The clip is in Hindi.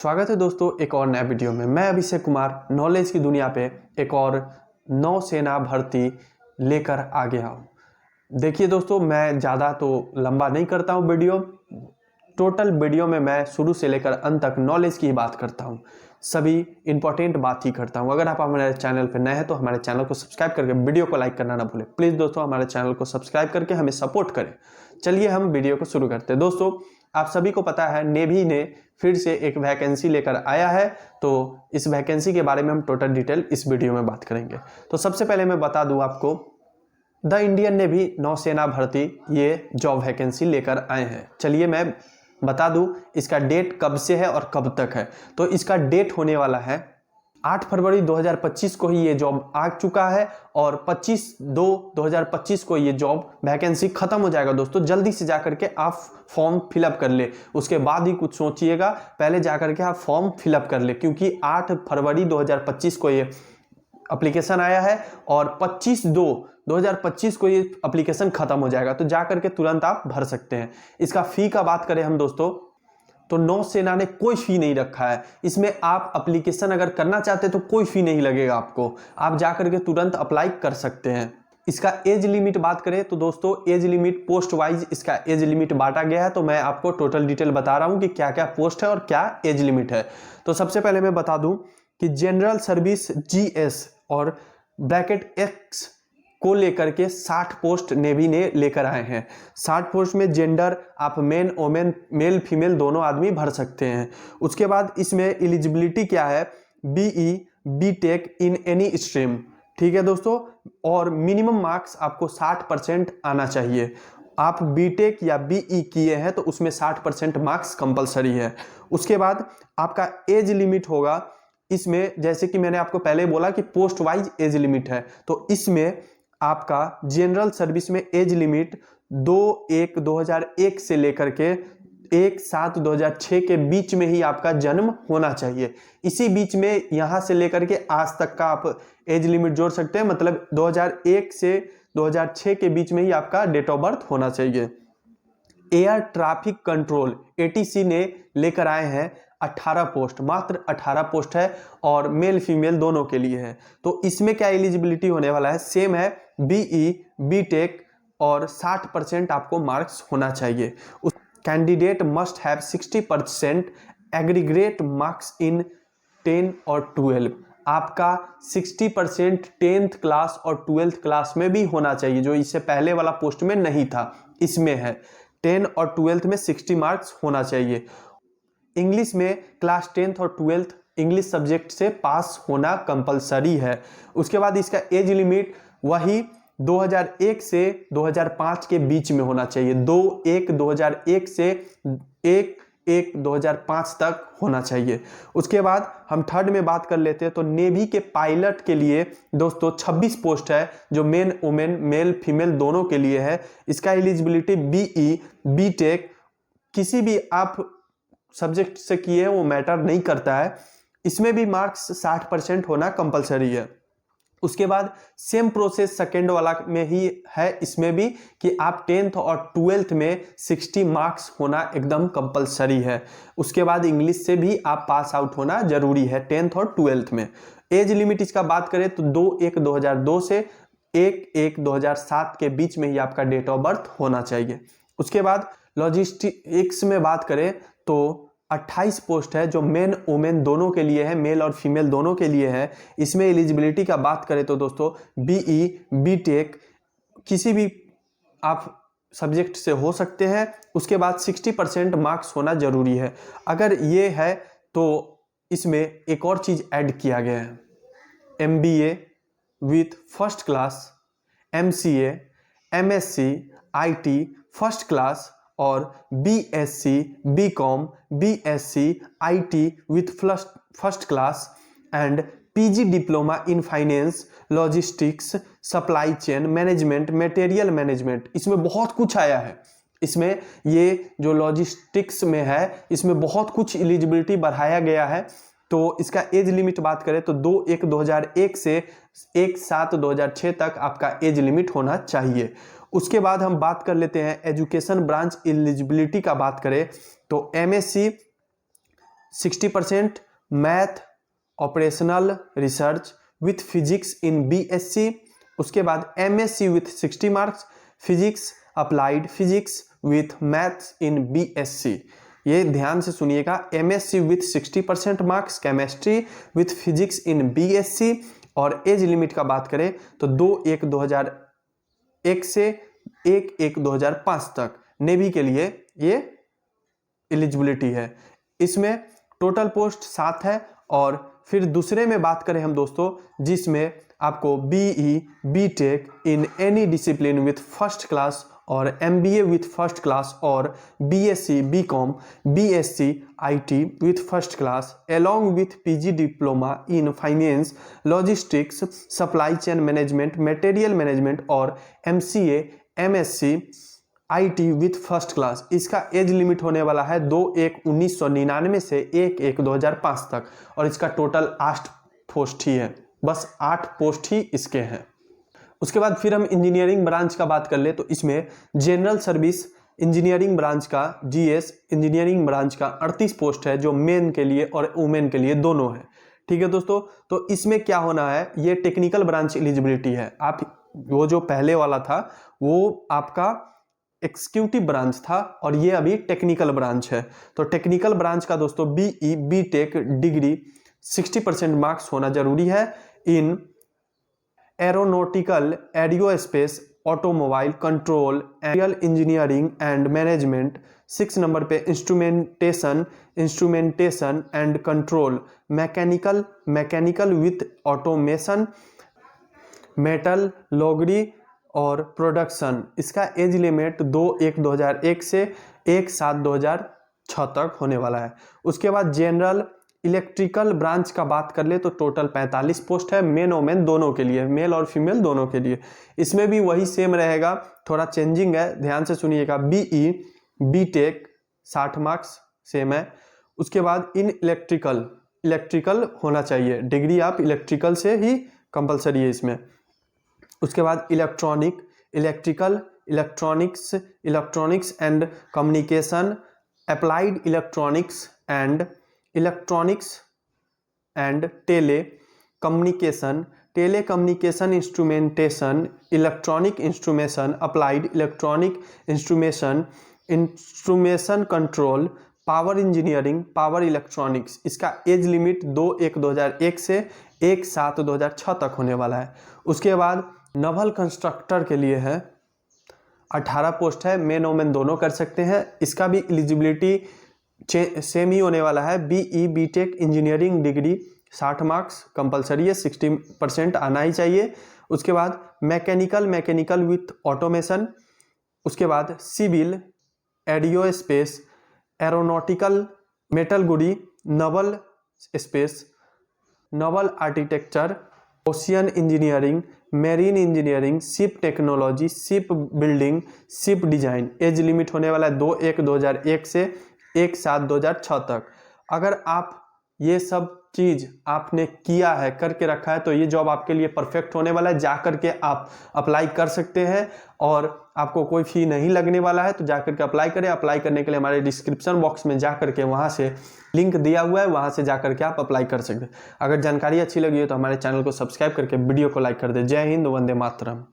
स्वागत है दोस्तों एक और नया वीडियो में। मैं अभिषेक कुमार नॉलेज की दुनिया पे एक और नौसेना भर्ती लेकर आ गया हूँ। देखिए दोस्तों, मैं ज़्यादा तो लंबा नहीं करता हूँ वीडियो। टोटल वीडियो में मैं शुरू से लेकर अंत तक नॉलेज की बात करता हूँ, सभी इंपॉर्टेंट बात ही करता हूँ। अगर आप हमारे चैनल पर नए हैं तो हमारे चैनल को सब्सक्राइब करके वीडियो को लाइक करना ना भूलें। प्लीज़ दोस्तों हमारे चैनल को सब्सक्राइब करके हमें सपोर्ट करें। चलिए हम वीडियो को शुरू करते हैं। दोस्तों आप सभी को पता है नेवी ने फिर से एक वैकेंसी लेकर आया है, तो इस वैकेंसी के बारे में हम टोटल डिटेल इस वीडियो में बात करेंगे। तो सबसे पहले मैं बता दूं आपको, द इंडियन नेवी नौसेना भर्ती ये जॉब वैकेंसी लेकर आए हैं। चलिए मैं बता दूं इसका डेट कब से है और कब तक है। तो इसका डेट होने वाला है 8 फरवरी 2025 को ही ये जॉब आ चुका है और 25/2/2025 को ये जॉब वैकेंसी खत्म हो जाएगा। दोस्तों जल्दी से जाकर के आप फॉर्म फिलअप कर ले, उसके बाद ही कुछ सोचिएगा, पहले जाकर के आप फॉर्म फिलअप कर ले, क्योंकि 8 फरवरी 2025 को ये एप्लीकेशन आया है और 25/2/2025 को ये एप्लीकेशन खत्म हो जाएगा। तो जाकर के तुरंत आप भर सकते हैं। इसका फी का बात करें हम दोस्तों, तो नौसेना ने कोई फी नहीं रखा है इसमें। आप एप्लीकेशन अगर करना चाहते हैं तो कोई फी नहीं लगेगा आपको, आप जाकर के तुरंत अप्लाई कर सकते हैं। इसका एज लिमिट बात करें तो दोस्तों एज लिमिट पोस्ट वाइज इसका एज लिमिट बांटा गया है। तो मैं आपको टोटल डिटेल बता रहा हूं कि क्या क्या पोस्ट है और क्या एज लिमिट है। तो सबसे पहले मैं बता दूं कि जनरल सर्विस GS और ब्रैकेट X को लेकर के 60 पोस्ट नेवी ने लेकर आए हैं। 60 पोस्ट में जेंडर आप मेन वोमेन मेल फीमेल दोनों आदमी भर सकते हैं। उसके बाद इसमें एलिजिबिलिटी क्या है, BE BTech in any stream, ठीक है दोस्तों। और मिनिमम मार्क्स आपको 60% आना चाहिए। आप BTech या BE किए हैं तो उसमें 60% मार्क्स कंपलसरी है। उसके बाद आपका एज लिमिट होगा इसमें, जैसे कि मैंने आपको पहले बोला कि पोस्ट वाइज एज लिमिट है, तो इसमें आपका जनरल सर्विस में एज लिमिट 2/1/2001 से लेकर के 1/7/2006 के बीच में ही आपका जन्म होना चाहिए। इसी बीच में यहाँ से लेकर के आज तक का आप एज लिमिट जोड़ सकते हैं, मतलब 2001 से 2006 के बीच में ही आपका डेट ऑफ बर्थ होना चाहिए। एयर ट्रैफिक कंट्रोल ATC ने लेकर आए हैं 18 पोस्ट, मात्र 18 पोस्ट है और मेल फीमेल दोनों के लिए है। तो इसमें क्या एलिजिबिलिटी होने वाला है, सेम है BE BTech और 60% आपको मार्क्स होना चाहिए। उस candidate must have 60% aggregate marks in 10 और 12। आपका 60% 10th क्लास और 12th क्लास में भी होना चाहिए, जो इससे पहले वाला पोस्ट में नहीं था, इसमें है 10 और 12th में 60 मार्क्स होना चाहिए। इंग्लिश में क्लास 10th और 12th इंग्लिश सब्जेक्ट से पास होना कंपलसरी है। उसके बाद इसका एज लिमिट वही 2001 से 2005 के बीच में होना चाहिए। 2/1/2001 से 1/1/2005 तक होना चाहिए। उसके बाद हम थर्ड में बात कर लेते हैं, तो नेवी के पायलट के लिए दोस्तों 26 पोस्ट है, जो मेन वुमेन मेल फीमेल दोनों के लिए है। इसका एलिजिबिलिटी BE BTech किसी भी आप सब्जेक्ट से किए वो मैटर नहीं करता है, इसमें भी मार्क्स 60% होना कंपलसरी है। उसके बाद सेम प्रोसेस सेकेंड वाला में ही है, इसमें भी कि आप 10th और 12th में 60 मार्क्स होना एकदम कंपलसरी है। उसके बाद इंग्लिश से भी आप पास आउट होना जरूरी है 10th और 12th में। एज लिमिट इसका बात करें तो 2/1/2002 से 1/1/2007 के बीच में ही आपका डेट ऑफ बर्थ होना चाहिए। उसके बाद लॉजिस्टिक्स में बात करें तो 28 पोस्ट है, जो मेन वुमेन दोनों के लिए है, मेल और फीमेल दोनों के लिए है। इसमें एलिजिबिलिटी का बात करें तो दोस्तों BE BTech किसी भी आप सब्जेक्ट से हो सकते हैं। उसके बाद 60% मार्क्स होना जरूरी है। अगर ये है तो इसमें एक और चीज़ ऐड किया गया है, MBA with first class, MCA MSc IT first class और BSc BCom BSc IT with first class and PG diploma in finance logistics supply chain management material management. इसमें बहुत कुछ आया है। इसमें ये जो लॉजिस्टिक्स में है इसमें बहुत कुछ एलिजिबिलिटी बढ़ाया गया है। तो इसका एज लिमिट बात करें तो 2/1/2001 से 1/7/2006 तक आपका एज लिमिट होना चाहिए। उसके बाद हम बात कर लेते हैं एजुकेशन ब्रांच एलिजिबिलिटी का। बात करें तो MSc 60% math operational research with physics in BSc। उसके बाद MSc with 60 marks, physics applied physics with maths in BSc। ये ध्यान से सुनिएगा, MSc with 60% marks, chemistry with physics in BSc। और एज लिमिट का बात करें तो 2/1/2001 से 1/1/2005 तक नेवी के लिए ये एलिजिबिलिटी है। इसमें टोटल पोस्ट 7 है। और फिर दूसरे में बात करें हम दोस्तों, जिसमें आपको BE BTech in any discipline with first class और MBA विथ फर्स्ट क्लास और BSc BCom BSc IT with first class along with PG diploma in finance logistics supply chain management material management और MCA MSc IT with first class. इसका एज लिमिट होने वाला है 2/1/1999 से 1/1/2005 तक। और इसका टोटल 8 पोस्ट ही है, बस 8 पोस्ट ही इसके हैं। उसके बाद फिर हम इंजीनियरिंग ब्रांच का बात कर ले तो इसमें जनरल सर्विस इंजीनियरिंग ब्रांच का GS इंजीनियरिंग ब्रांच का 38 पोस्ट है, जो मेन के लिए और वुमेन के लिए दोनों है। ठीक है दोस्तों, तो इसमें क्या होना है, ये टेक्निकल ब्रांच एलिजिबिलिटी है। आप वो जो पहले वाला था वो आपका एग्जीक्यूटिव ब्रांच था और ये अभी टेक्निकल ब्रांच है। तो टेक्निकल ब्रांच का दोस्तों BE BTech डिग्री 60% मार्क्स होना जरूरी है in aeronautical aerospace automobile control aerial engineering and management. 6 नंबर पे instrumentation and control mechanical with automation metallurgy और प्रोडक्शन। इसका एज लिमिट 2/1/2001 से 1/7/2006 तक होने वाला है। उसके बाद जनरल इलेक्ट्रिकल ब्रांच का बात कर ले तो टोटल 45 पोस्ट है, मेन और मेन दोनों के लिए, मेल और फीमेल दोनों के लिए। इसमें भी वही सेम रहेगा, थोड़ा चेंजिंग है, ध्यान से सुनिएगा। BE BTech 60 मार्क्स सेम है। उसके बाद इन इलेक्ट्रिकल होना चाहिए, डिग्री आप इलेक्ट्रिकल से ही कंपलसरी है इसमें। उसके बाद electronics and communication applied electronics and telecommunication instrumentation electronic instrumentation applied electronic instrumentation control power engineering power electronics. इसका एज लिमिट 2/1/2001 से 1/7/2006 तक होने वाला है। उसके बाद नवल कंस्ट्रक्टर के लिए है 18 पोस्ट है, मेन और मेन दोनों कर सकते हैं। इसका भी एलिजिबिलिटी सेम ही होने वाला है। BE BTech engineering degree 60 marks compulsory है, 60% आना ही चाहिए। उसके बाद मैकेनिकल विथ ऑटोमेशन। उसके बाद civil aerospace aeronautical metallurgy naval space naval architecture ocean engineering marine engineering ship technology ship building ship design. Age limit होने वाला है 2/1/2001 से 1/7/2006 तक। अगर आप ये सब चीज़ आपने किया है, करके रखा है, तो ये जॉब आपके लिए परफेक्ट होने वाला है। जा करके आप अप्लाई कर सकते हैं और आपको कोई फी नहीं लगने वाला है। तो जा करके अप्लाई करें। अप्लाई करने के लिए हमारे डिस्क्रिप्शन बॉक्स में जा करके वहाँ से लिंक दिया हुआ है, वहाँ से जा करके आप अप्लाई कर सकते हैं। अगर जानकारी अच्छी लगी हो तो हमारे चैनल को सब्सक्राइब करके वीडियो को लाइक कर दें। जय हिंद, वंदे मातरम।